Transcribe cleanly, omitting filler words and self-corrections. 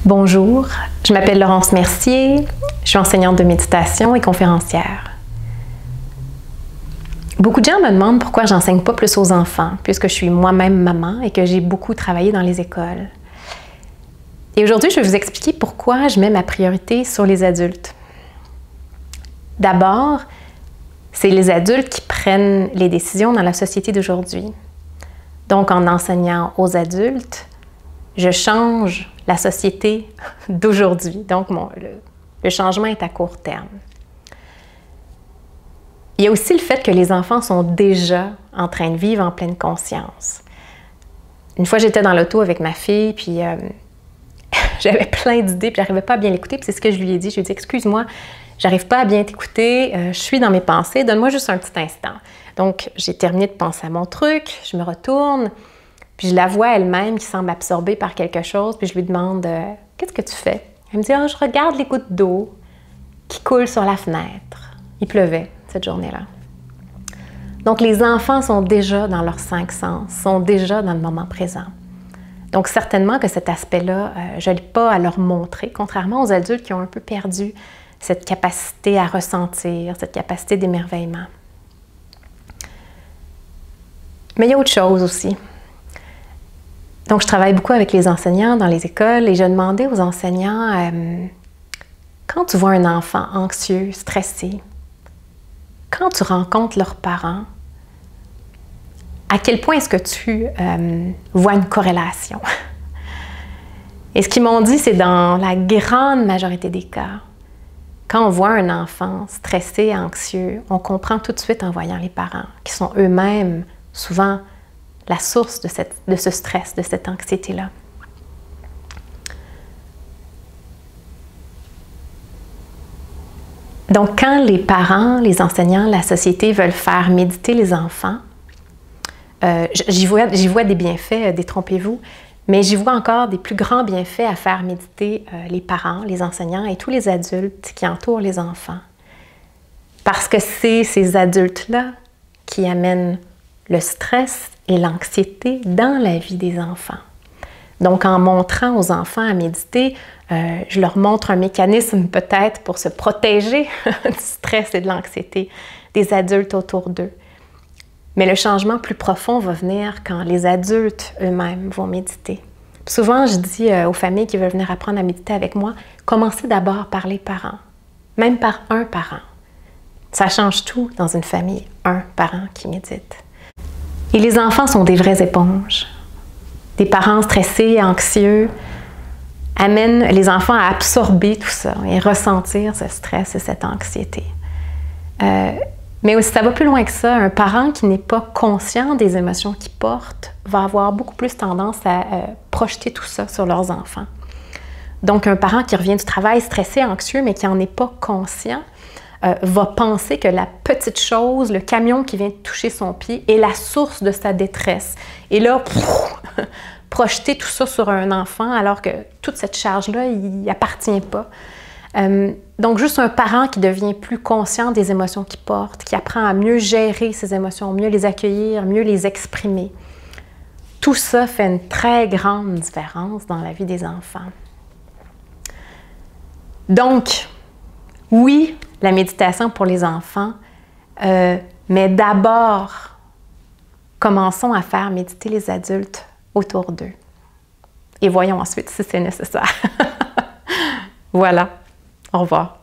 Bonjour, je m'appelle Laurence Mercier, je suis enseignante de méditation et conférencière. Beaucoup de gens me demandent pourquoi j'enseigne pas plus aux enfants, puisque je suis moi-même maman et que j'ai beaucoup travaillé dans les écoles. Et aujourd'hui, je vais vous expliquer pourquoi je mets ma priorité sur les adultes. D'abord, c'est les adultes qui prennent les décisions dans la société d'aujourd'hui. Donc, en enseignant aux adultes, je change la société d'aujourd'hui. Donc, le changement est à court terme. Il y a aussi le fait que les enfants sont déjà en train de vivre en pleine conscience. Une fois, j'étais dans l'auto avec ma fille, puis j'avais plein d'idées, puis j'arrivais pas à bien l'écouter, puis c'est ce que je lui ai dit. Je lui ai dit « Excuse-moi, j'arrive pas à bien t'écouter, je suis dans mes pensées, donne-moi juste un petit instant. » Donc, j'ai terminé de penser à mon truc, je me retourne, puis je la vois elle-même qui semble absorbée par quelque chose, puis je lui demande « Qu'est-ce que tu fais? » Elle me dit « Ah, je regarde les gouttes d'eau qui coulent sur la fenêtre. » Il pleuvait cette journée-là. Donc, les enfants sont déjà dans leurs 5 sens, sont déjà dans le moment présent. Donc, certainement que cet aspect-là, je n'ai pas à leur montrer, contrairement aux adultes qui ont un peu perdu cette capacité à ressentir, cette capacité d'émerveillement. Mais il y a autre chose aussi. Donc, je travaille beaucoup avec les enseignants dans les écoles et je demandais aux enseignants, quand tu vois un enfant anxieux, stressé, quand tu rencontres leurs parents, à quel point est-ce que tu vois une corrélation? Et ce qu'ils m'ont dit, c'est dans la grande majorité des cas, quand on voit un enfant stressé, anxieux, on comprend tout de suite en voyant les parents, qui sont eux-mêmes souvent la source de ce stress, de cette anxiété-là. Donc, quand les parents, les enseignants, la société veulent faire méditer les enfants, j'y vois des bienfaits, détrompez-vous, mais j'y vois encore des plus grands bienfaits à faire méditer les parents, les enseignants et tous les adultes qui entourent les enfants. Parce que c'est ces adultes-là qui amènent le stress et l'anxiété dans la vie des enfants. Donc, en montrant aux enfants à méditer, je leur montre un mécanisme peut-être pour se protéger du stress et de l'anxiété des adultes autour d'eux. Mais le changement plus profond va venir quand les adultes eux-mêmes vont méditer. Souvent, je dis aux familles qui veulent venir apprendre à méditer avec moi, commencez d'abord par les parents, même par un parent. Ça change tout dans une famille, un parent qui médite. Et les enfants sont des vraies éponges. Des parents stressés, anxieux, amènent les enfants à absorber tout ça et ressentir ce stress et cette anxiété. Mais aussi, ça va plus loin que ça. Un parent qui n'est pas conscient des émotions qu'il porte va avoir beaucoup plus tendance à projeter tout ça sur leurs enfants. Donc, un parent qui revient du travail stressé, anxieux, mais qui n'en est pas conscient, va penser que la petite chose, le camion qui vient de toucher son pied, est la source de sa détresse. Et là, projeter tout ça sur un enfant alors que toute cette charge-là, il n'y appartient pas. Donc, juste un parent qui devient plus conscient des émotions qu'il porte, qui apprend à mieux gérer ses émotions, mieux les accueillir, mieux les exprimer. Tout ça fait une très grande différence dans la vie des enfants. Donc, oui, la méditation pour les enfants, mais d'abord, commençons à faire méditer les adultes autour d'eux. Et voyons ensuite si c'est nécessaire. Voilà. Au revoir.